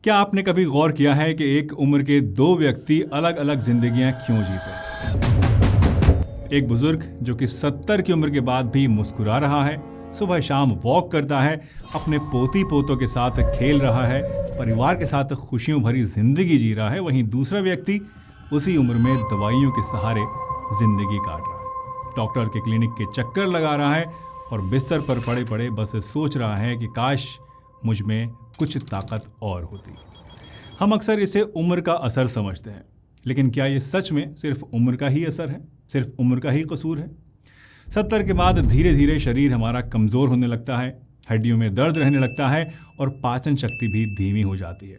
क्या आपने कभी गौर किया है कि एक उम्र के दो व्यक्ति अलग अलग जिंदगियां क्यों जीते हैं? एक बुजुर्ग जो कि 70 की उम्र के बाद भी मुस्कुरा रहा है, सुबह शाम वॉक करता है, अपने पोती पोतों के साथ खेल रहा है, परिवार के साथ खुशियों भरी जिंदगी जी रहा है। वहीं दूसरा व्यक्ति उसी उम्र में दवाइयों के सहारे जिंदगी काट रहा है, डॉक्टर के क्लिनिक के चक्कर लगा रहा है और बिस्तर पर पड़े पड़े बस सोच रहा है कि काश मुझ में कुछ ताकत और होती। हम अक्सर इसे उम्र का असर समझते हैं, लेकिन क्या ये सच में सिर्फ उम्र का ही असर है, सिर्फ उम्र का ही कसूर है? 70 के बाद धीरे धीरे शरीर हमारा कमज़ोर होने लगता है, हड्डियों में दर्द रहने लगता है और पाचन शक्ति भी धीमी हो जाती है।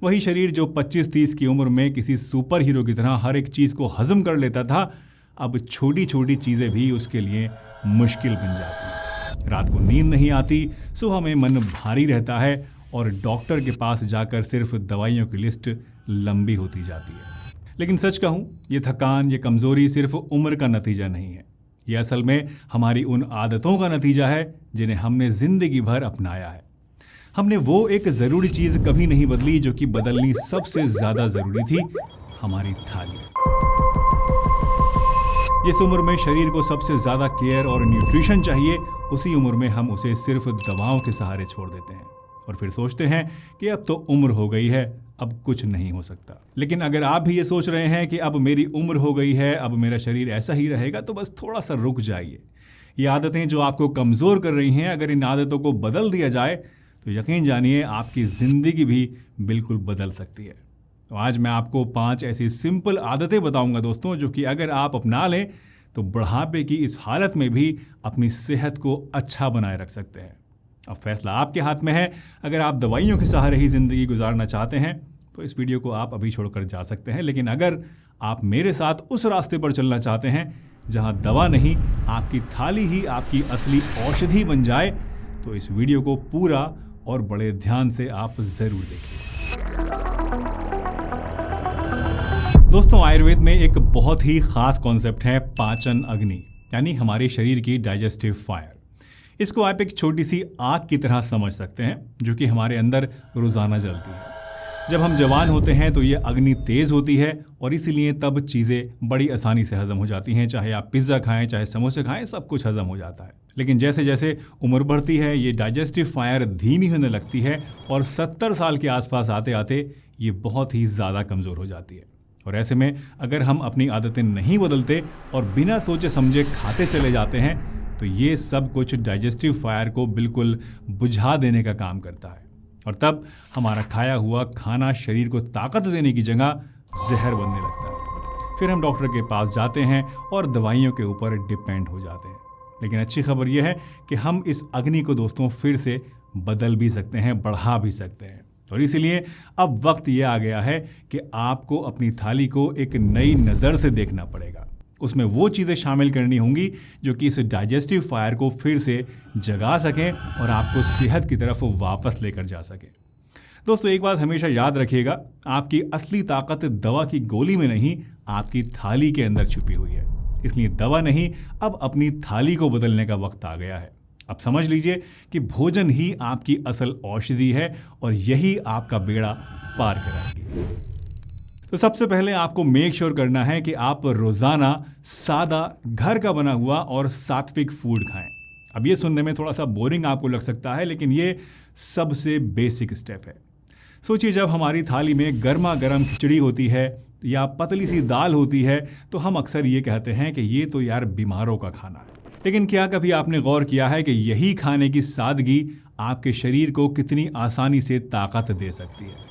वही शरीर जो 25-30 की उम्र में किसी सुपर हीरो की तरह हर एक चीज़ को हजम कर लेता था, अब छोटी छोटी चीज़ें भी उसके लिए मुश्किल बन जाती हैं। रात को नींद नहीं आती, सुबह में मन भारी रहता है और डॉक्टर के पास जाकर सिर्फ दवाइयों की लिस्ट लंबी होती जाती है। लेकिन सच कहूँ, ये थकान, ये कमज़ोरी सिर्फ उम्र का नतीजा नहीं है। ये असल में हमारी उन आदतों का नतीजा है जिन्हें हमने ज़िंदगी भर अपनाया है। हमने वो एक ज़रूरी चीज़ कभी नहीं बदली जो कि बदलनी सबसे ज़्यादा ज़रूरी थी, हमारी थाली। जिस उम्र में शरीर को सबसे ज़्यादा केयर और न्यूट्रिशन चाहिए, उसी उम्र में हम उसे सिर्फ दवाओं के सहारे छोड़ देते हैं और फिर सोचते हैं कि अब तो उम्र हो गई है, अब कुछ नहीं हो सकता। लेकिन अगर आप भी ये सोच रहे हैं कि अब मेरी उम्र हो गई है, अब मेरा शरीर ऐसा ही रहेगा, तो बस थोड़ा सा रुक जाइए। ये आदतें जो आपको कमज़ोर कर रही हैं, अगर इन आदतों को बदल दिया जाए तो यकीन जानिए आपकी ज़िंदगी भी बिल्कुल बदल सकती है। तो आज मैं आपको 5 ऐसी सिंपल आदतें बताऊंगा दोस्तों, जो कि अगर आप अपना लें तो बुढ़ापे की इस हालत में भी अपनी सेहत को अच्छा बनाए रख सकते हैं। अब फैसला आपके हाथ में है। अगर आप दवाइयों के सहारे ही ज़िंदगी गुजारना चाहते हैं तो इस वीडियो को आप अभी छोड़कर जा सकते हैं, लेकिन अगर आप मेरे साथ उस रास्ते पर चलना चाहते हैं जहां दवा नहीं, आपकी थाली ही आपकी असली औषधि बन जाए, तो इस वीडियो को पूरा और बड़े ध्यान से आप ज़रूर देखिए। दोस्तों, आयुर्वेद में एक बहुत ही ख़ास कॉन्सेप्ट है पाचन अग्नि, यानी हमारे शरीर की डाइजेस्टिव फायर। इसको आप एक छोटी सी आग की तरह समझ सकते हैं जो कि हमारे अंदर रोज़ाना जलती है। जब हम जवान होते हैं तो ये अग्नि तेज़ होती है और इसीलिए तब चीज़ें बड़ी आसानी से हज़म हो जाती हैं। चाहे आप पिज़्ज़ा खाएं, चाहे समोसे खाएं, सब कुछ हज़म हो जाता है। लेकिन जैसे जैसे उम्र बढ़ती है, ये डाइजेस्टिव फायर धीमी होने लगती है और 70 साल के आसपास आते आते ये बहुत ही ज़्यादा कमज़ोर हो जाती है। और ऐसे में अगर हम अपनी आदतें नहीं बदलते और बिना सोचे समझे खाते चले जाते हैं तो ये सब कुछ डाइजेस्टिव फायर को बिल्कुल बुझा देने का काम करता है और तब हमारा खाया हुआ खाना शरीर को ताकत देने की जगह जहर बनने लगता है। फिर हम डॉक्टर के पास जाते हैं और दवाइयों के ऊपर डिपेंड हो जाते हैं। लेकिन अच्छी खबर यह है कि हम इस अग्नि को दोस्तों फिर से बदल भी सकते हैं, बढ़ा भी सकते हैं। और इसीलिए अब वक्त ये आ गया है कि आपको अपनी थाली को एक नई नज़र से देखना पड़ेगा। उसमें वो चीज़ें शामिल करनी होंगी जो कि इस डाइजेस्टिव फायर को फिर से जगा सकें और आपको सेहत की तरफ वापस लेकर जा सकें। दोस्तों, एक बात हमेशा याद रखिएगा, आपकी असली ताकत दवा की गोली में नहीं, आपकी थाली के अंदर छुपी हुई है। इसलिए दवा नहीं, अब अपनी थाली को बदलने का वक्त आ गया है। अब समझ लीजिए कि भोजन ही आपकी असल औषधि है और यही आपका बेड़ा पार कराएगी। तो सबसे पहले आपको मेक श्योर करना है कि आप रोज़ाना सादा, घर का बना हुआ और सात्विक फूड खाएं। अब ये सुनने में थोड़ा सा बोरिंग आपको लग सकता है, लेकिन ये सबसे बेसिक स्टेप है। सोचिए, जब हमारी थाली में गर्मा गर्म खिचड़ी होती है या पतली सी दाल होती है तो हम अक्सर ये कहते हैं कि ये तो यार बीमारों का खाना है। लेकिन क्या कभी आपने गौर किया है कि यही खाने की सादगी आपके शरीर को कितनी आसानी से ताकत दे सकती है?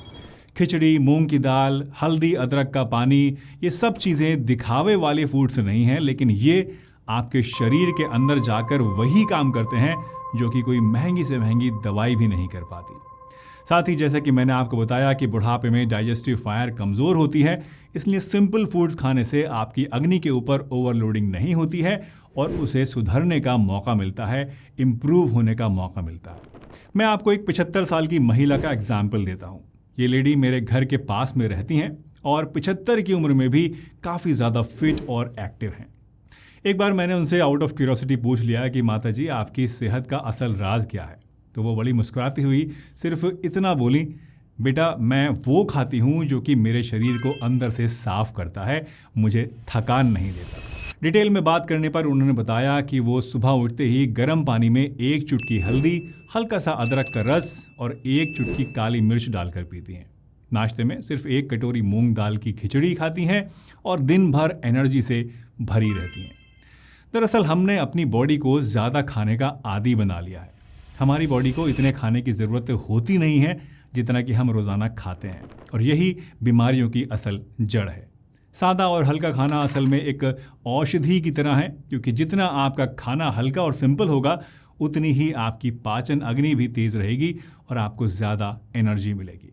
खिचड़ी, मूंग की दाल, हल्दी, अदरक का पानी, ये सब चीज़ें दिखावे वाले फूड्स नहीं हैं, लेकिन ये आपके शरीर के अंदर जाकर वही काम करते हैं जो कि कोई महंगी से महंगी दवाई भी नहीं कर पाती। साथ ही जैसे कि मैंने आपको बताया कि बुढ़ापे में डाइजेस्टिव फायर कमज़ोर होती है, इसलिए सिंपल फूड्स खाने से आपकी अग्नि के ऊपर ओवरलोडिंग नहीं होती है और उसे सुधरने का मौका मिलता है, इम्प्रूव होने का मौका मिलता है। मैं आपको एक 75 साल की महिला का एग्जाम्पल देता हूँ। ये लेडी मेरे घर के पास में रहती हैं और 75 की उम्र में भी काफ़ी ज़्यादा फिट और एक्टिव हैं। एक बार मैंने उनसे आउट ऑफ क्यूरियोसिटी पूछ लिया कि माता जी, आपकी सेहत का असल राज क्या है? तो वो बड़ी मुस्कुराती हुई सिर्फ इतना बोली, बेटा मैं वो खाती हूँ जो कि मेरे शरीर को अंदर से साफ करता है, मुझे थकान नहीं देता। डिटेल में बात करने पर उन्होंने बताया कि वो सुबह उठते ही गर्म पानी में 1 चुटकी हल्दी, हल्का सा अदरक का रस और 1 चुटकी काली मिर्च डालकर पीती हैं। नाश्ते में सिर्फ 1 कटोरी मूंग दाल की खिचड़ी खाती हैं और दिन भर एनर्जी से भरी रहती हैं। दरअसल हमने अपनी बॉडी को ज़्यादा खाने का आदी बना लिया है। हमारी बॉडी को इतने खाने की ज़रूरत होती नहीं है जितना कि हम रोज़ाना खाते हैं, और यही बीमारियों की असल जड़ है। सादा और हल्का खाना असल में एक औषधि की तरह है, क्योंकि जितना आपका खाना हल्का और सिंपल होगा उतनी ही आपकी पाचन अग्नि भी तेज़ रहेगी और आपको ज़्यादा एनर्जी मिलेगी।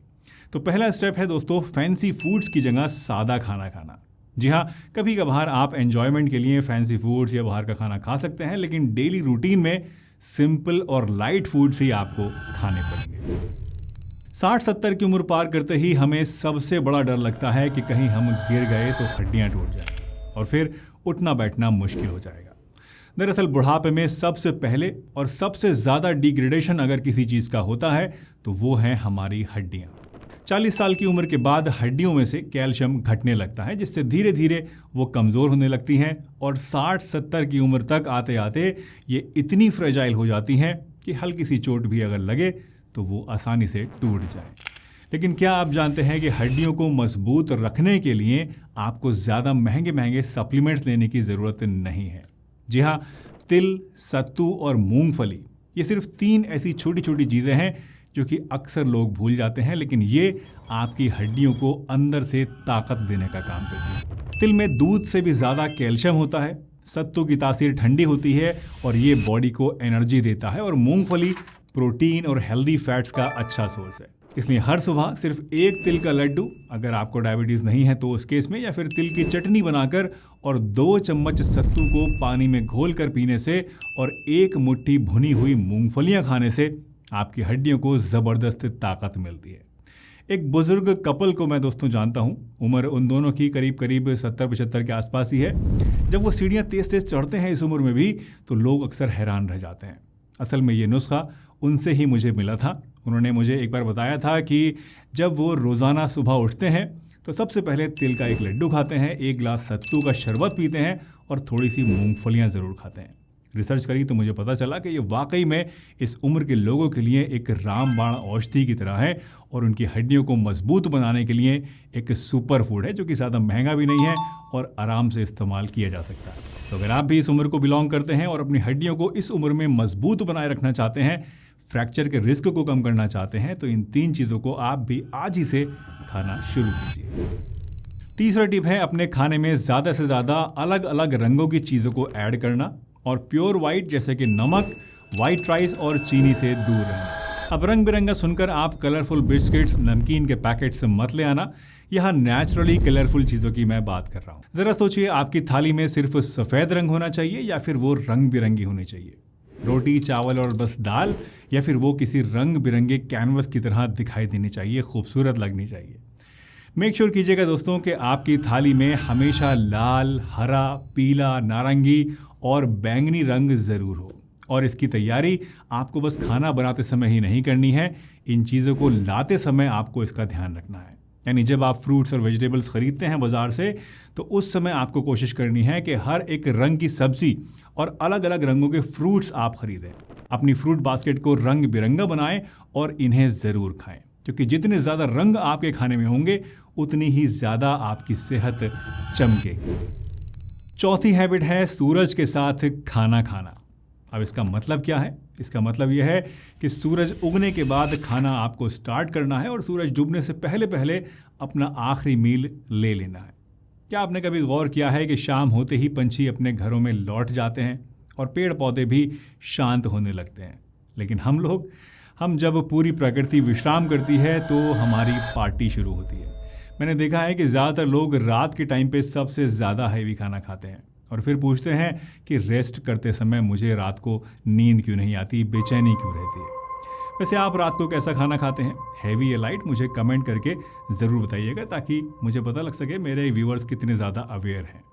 तो पहला स्टेप है दोस्तों, फैंसी फूड्स की जगह सादा खाना खाना। जी हाँ, कभी कभार आप एन्जॉयमेंट के लिए फैंसी फूड्स या बाहर का खाना खा सकते हैं, लेकिन डेली रूटीन में सिंपल और लाइट फूड्स ही आपको खाने पड़ेंगे। 60-70 की उम्र पार करते ही हमें सबसे बड़ा डर लगता है कि कहीं हम गिर गए तो हड्डियां टूट जाएंगी और फिर उठना बैठना मुश्किल हो जाएगा। दरअसल बुढ़ापे में सबसे पहले और सबसे ज़्यादा डिग्रेडेशन अगर किसी चीज़ का होता है तो वो है हमारी हड्डियाँ। 40 साल की उम्र के बाद हड्डियों में से कैल्शियम घटने लगता है, जिससे धीरे धीरे वो कमज़ोर होने लगती हैं और 60-70 की उम्र तक आते आते ये इतनी फ्रेजाइल हो जाती हैं कि हल्की सी चोट भी अगर लगे तो वो आसानी से टूट जाए। लेकिन क्या आप जानते हैं कि हड्डियों को मजबूत रखने के लिए आपको ज़्यादा महंगे महंगे सप्लीमेंट्स लेने की ज़रूरत नहीं है। जी हाँ, तिल, सत्तू और मूंगफली, ये सिर्फ 3 ऐसी छोटी छोटी चीज़ें हैं जो कि अक्सर लोग भूल जाते हैं, लेकिन ये आपकी हड्डियों को अंदर से ताकत देने का काम करती है। तिल में दूध से भी ज़्यादा कैल्शियम होता है, सत्तू की तासीर ठंडी होती है और ये बॉडी को एनर्जी देता है, और मूंगफली प्रोटीन और हेल्दी फैट्स का अच्छा सोर्स है। इसलिए हर सुबह सिर्फ 1 तिल का लड्डू, अगर आपको डायबिटीज़ नहीं है तो उस केस में, या फिर तिल की चटनी बनाकर और 2 चम्मच सत्तू को पानी में घोल कर पीने से और 1 मुट्ठी भुनी हुई मूंगफलियां खाने से आपकी हड्डियों को ज़बरदस्त ताकत मिलती है। एक बुजुर्ग कपल को मैं दोस्तों जानता हूँ, उम्र उन दोनों की करीब करीब 70-75 के आसपास ही है। जब वो सीढ़ियाँ तेज़ तेज़ चढ़ते हैं इस उम्र में भी, तो लोग अक्सर हैरान रह जाते हैं। असल में ये नुस्खा उनसे ही मुझे मिला था। उन्होंने मुझे एक बार बताया था कि जब वो रोज़ाना सुबह उठते हैं तो सबसे पहले तिल का 1 लड्डू खाते हैं, 1 गिलास सत्तू का शरबत पीते हैं और थोड़ी सी मूंगफलियां ज़रूर खाते हैं। रिसर्च करी तो मुझे पता चला कि ये वाकई में इस उम्र के लोगों के लिए एक रामबाण औषधि की तरह है और उनकी हड्डियों को मजबूत बनाने के लिए एक सुपर फूड है, जो कि ज़्यादा महंगा भी नहीं है और आराम से इस्तेमाल किया जा सकता है। तो अगर आप भी इस उम्र को बिलोंग करते हैं और अपनी हड्डियों को इस उम्र में मजबूत बनाए रखना चाहते हैं, फ्रैक्चर के रिस्क को कम करना चाहते हैं, तो इन 3 चीज़ों को आप भी आज ही से खाना शुरू कीजिए। तीसरा टिप है अपने खाने में ज़्यादा से ज़्यादा अलग अलग रंगों की चीज़ों को ऐड करना और प्योर वाइट जैसे कि नमक, वाइट राइस और चीनी से दूर रहना। अब रंग बिरंगा सुनकर आप कलरफुल बिस्किट्स, नमकीन के पैकेट्स मत ले आना। यहाँ नेचुरली कलरफुल चीज़ों की मैं बात कर रहा हूँ। ज़रा सोचिए, आपकी थाली में सिर्फ सफ़ेद रंग होना चाहिए या फिर वो रंग बिरंगी होनी चाहिए? रोटी, चावल और बस दाल, या फिर वो किसी रंग बिरंगे कैनवस की तरह दिखाई देनी चाहिए, खूबसूरत लगनी चाहिए। मेक श्योर कीजिएगा दोस्तों कि आपकी थाली में हमेशा लाल, हरा, पीला, नारंगी और बैंगनी रंग ज़रूर हो। और इसकी तैयारी आपको बस खाना बनाते समय ही नहीं करनी है, इन चीज़ों को लाते समय आपको इसका ध्यान रखना है। यानी जब आप फ्रूट्स और वेजिटेबल्स ख़रीदते हैं बाज़ार से, तो उस समय आपको कोशिश करनी है कि हर एक रंग की सब्ज़ी और अलग अलग रंगों के फ्रूट्स आप ख़रीदें। अपनी फ्रूट बास्केट को रंग बिरंगा बनाएं और इन्हें ज़रूर खाएं, क्योंकि जितने ज़्यादा रंग आपके खाने में होंगे उतनी ही ज़्यादा आपकी सेहत चमकेगी। चौथी हैबिट है सूरज के साथ खाना खाना। अब इसका मतलब क्या है? इसका मतलब यह है कि सूरज उगने के बाद खाना आपको स्टार्ट करना है और सूरज डूबने से पहले पहले अपना आखिरी मील ले लेना है। क्या आपने कभी गौर किया है कि शाम होते ही पंछी अपने घरों में लौट जाते हैं और पेड़ पौधे भी शांत होने लगते हैं, लेकिन हम जब पूरी प्रकृति विश्राम करती है तो हमारी पार्टी शुरू होती है। मैंने देखा है कि ज़्यादातर लोग रात के टाइम पे सबसे ज़्यादा हैवी खाना खाते हैं और फिर पूछते हैं कि रेस्ट करते समय मुझे रात को नींद क्यों नहीं आती, बेचैनी क्यों रहती है। वैसे आप रात को कैसा खाना खाते हैं, हैवी या लाइट? मुझे कमेंट करके ज़रूर बताइएगा ताकि मुझे पता लग सके मेरे व्यूअर्स कितने ज़्यादा अवेयर हैं।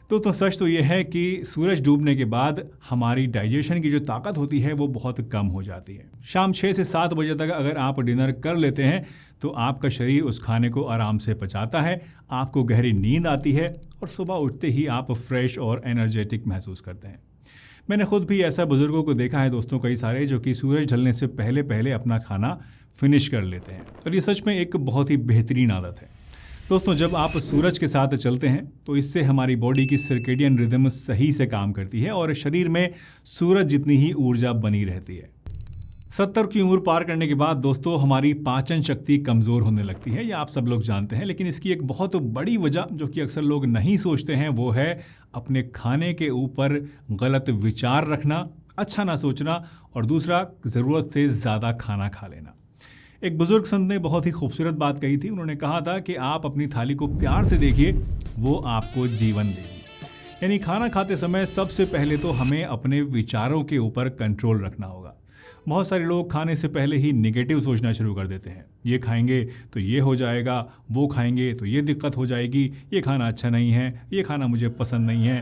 तो सच तो ये है कि सूरज डूबने के बाद हमारी डाइजेशन की जो ताकत होती है वो बहुत कम हो जाती है। शाम 6 से 7 बजे तक अगर आप डिनर कर लेते हैं तो आपका शरीर उस खाने को आराम से पचाता है, आपको गहरी नींद आती है और सुबह उठते ही आप फ्रेश और एनर्जेटिक महसूस करते हैं। मैंने खुद भी ऐसा बुजुर्गों को देखा है दोस्तों, कई सारे, जो कि सूरज ढलने से पहले पहले अपना खाना फिनिश कर लेते हैं और ये सच में एक बहुत ही बेहतरीन आदत है। दोस्तों, जब आप सूरज के साथ चलते हैं तो इससे हमारी बॉडी की सर्केडियन रिदम सही से काम करती है और शरीर में सूरज जितनी ही ऊर्जा बनी रहती है। 70 की उम्र पार करने के बाद दोस्तों हमारी पाचन शक्ति कमज़ोर होने लगती है, ये आप सब लोग जानते हैं। लेकिन इसकी एक बहुत बड़ी वजह जो कि अक्सर लोग नहीं सोचते हैं वो है अपने खाने के ऊपर गलत विचार रखना, अच्छा ना सोचना और दूसरा ज़रूरत से ज़्यादा खाना खा लेना। एक बुजुर्ग संत ने बहुत ही खूबसूरत बात कही थी। उन्होंने कहा था कि आप अपनी थाली को प्यार से देखिए, वो आपको जीवन देगी। यानी खाना खाते समय सबसे पहले तो हमें अपने विचारों के ऊपर कंट्रोल रखना होगा। बहुत सारे लोग खाने से पहले ही नेगेटिव सोचना शुरू कर देते हैं। ये खाएंगे तो ये हो जाएगा, वो खाएंगे तो ये दिक्कत हो जाएगी, ये खाना अच्छा नहीं है, ये खाना मुझे पसंद नहीं है,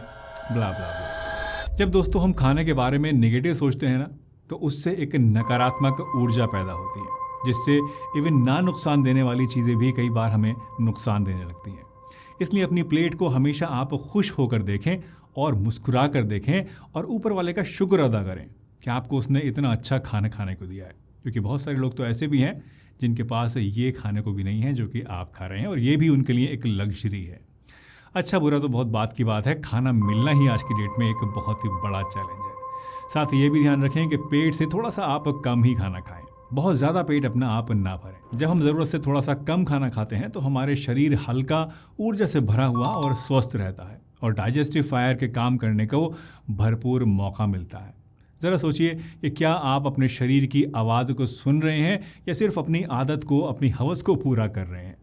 ब्ला ब्ला ब्ला। जब दोस्तों हम खाने के बारे में नेगेटिव सोचते हैं ना, तो उससे एक नकारात्मक ऊर्जा पैदा होती है, जिससे इवन ना नुकसान देने वाली चीज़ें भी कई बार हमें नुकसान देने लगती हैं। इसलिए अपनी प्लेट को हमेशा आप खुश होकर देखें और मुस्कुरा कर देखें और ऊपर वाले का शुक्र अदा करें कि आपको उसने इतना अच्छा खाना खाने को दिया है। क्योंकि बहुत सारे लोग तो ऐसे भी हैं जिनके पास ये खाने को भी नहीं है जो कि आप खा रहे हैं, और ये भी उनके लिए एक लग्जरी है। अच्छा बुरा तो बहुत बात की बात है, खाना मिलना ही आज की डेट में एक बहुत ही बड़ा चैलेंज है। साथ ही ये भी ध्यान रखें कि पेट से थोड़ा सा आप कम ही खाना खाएं, बहुत ज़्यादा पेट अपना आप ना भरें। जब हम ज़रूरत से थोड़ा सा कम खाना खाते हैं तो हमारे शरीर हल्का, ऊर्जा से भरा हुआ और स्वस्थ रहता है और डाइजेस्टिव फायर के काम करने को भरपूर मौका मिलता है। ज़रा सोचिए कि क्या आप अपने शरीर की आवाज़ को सुन रहे हैं या सिर्फ अपनी आदत को, अपनी हवस को पूरा कर रहे हैं।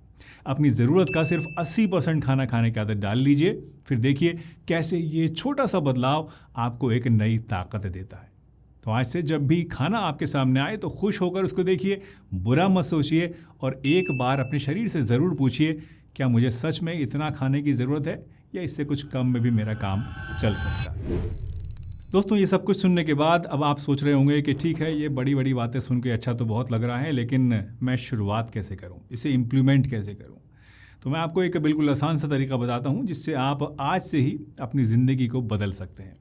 अपनी ज़रूरत का सिर्फ 80% खाना खाने की आदत डाल लीजिए, फिर देखिए कैसे ये छोटा सा बदलाव आपको एक नई ताकत देता है। तो आज से जब भी खाना आपके सामने आए तो खुश होकर उसको देखिए, बुरा मत सोचिए और एक बार अपने शरीर से ज़रूर पूछिए, क्या मुझे सच में इतना खाने की ज़रूरत है या इससे कुछ कम में भी मेरा काम चल सकता है। दोस्तों, ये सब कुछ सुनने के बाद अब आप सोच रहे होंगे कि ठीक है, ये बड़ी बड़ी बातें सुन के अच्छा तो बहुत लग रहा है, लेकिन मैं शुरुआत कैसे करूं, इसे इम्प्लीमेंट कैसे करूं। तो मैं आपको एक बिल्कुल आसान सा तरीका बताता हूं जिससे आप आज से ही अपनी ज़िंदगी को बदल सकते हैं।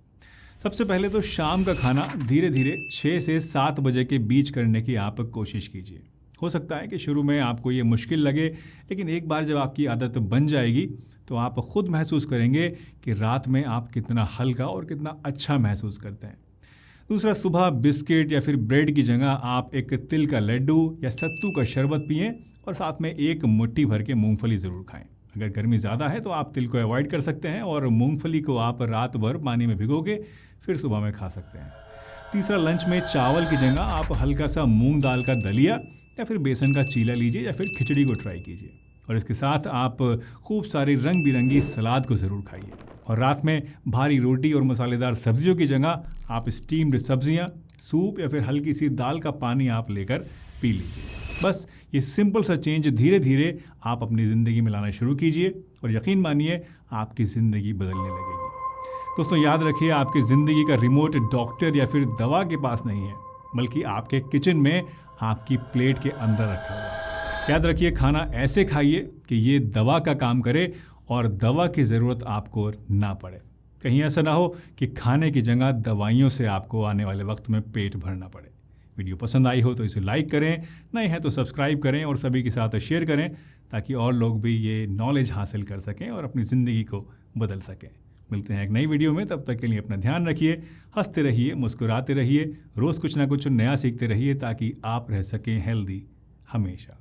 सबसे पहले तो शाम का खाना धीरे धीरे 6 से 7 बजे के बीच करने की आप कोशिश कीजिए। हो सकता है कि शुरू में आपको ये मुश्किल लगे, लेकिन एक बार जब आपकी आदत बन जाएगी तो आप खुद महसूस करेंगे कि रात में आप कितना हल्का और कितना अच्छा महसूस करते हैं। दूसरा, सुबह बिस्किट या फिर ब्रेड की जगह आप एक तिल का लड्डू या सत्तू का शरबत पिएं और साथ में एक मुट्ठी भर के मूंगफली ज़रूर खाएं। अगर गर्मी ज़्यादा है तो आप तिल को अवॉइड कर सकते हैं और मूंगफली को आप रात भर पानी में भिगो के फिर सुबह में खा सकते हैं। तीसरा, लंच में चावल की जगह आप हल्का सा मूंग दाल का दलिया या फिर बेसन का चीला लीजिए या फिर खिचड़ी को ट्राई कीजिए और इसके साथ आप खूब सारी रंग बिरंगी सलाद को ज़रूर खाइए। और रात में भारी रोटी और मसालेदार सब्जियों की जगह आप स्टीम्ड सब्जियां, सूप या फिर हल्की सी दाल का पानी आप लेकर पी लीजिए। बस ये सिंपल सा चेंज धीरे धीरे आप अपनी ज़िंदगी में लाना शुरू कीजिए और यकीन मानिए आपकी ज़िंदगी बदलने लगेगी। दोस्तों, याद रखिए, आपकी ज़िंदगी का रिमोट डॉक्टर या फिर दवा के पास नहीं है, बल्कि आपके किचन में आपकी प्लेट के अंदर रखा हुआ है। याद रखिए, खाना ऐसे खाइए कि ये दवा का काम करे और दवा की ज़रूरत आपको ना पड़े। कहीं ऐसा ना हो कि खाने की जगह दवाइयों से आपको आने वाले वक्त में पेट भरना पड़े। वीडियो पसंद आई हो तो इसे लाइक करें, नए हैं तो सब्सक्राइब करें और सभी के साथ शेयर करें ताकि और लोग भी ये नॉलेज हासिल कर सकें और अपनी ज़िंदगी को बदल सकें। मिलते हैं एक नई वीडियो में, तब तक के लिए अपना ध्यान रखिए, हंसते रहिए, मुस्कुराते रहिए, रोज़ कुछ ना कुछ नया सीखते रहिए ताकि आप रह सकें हेल्दी हमेशा।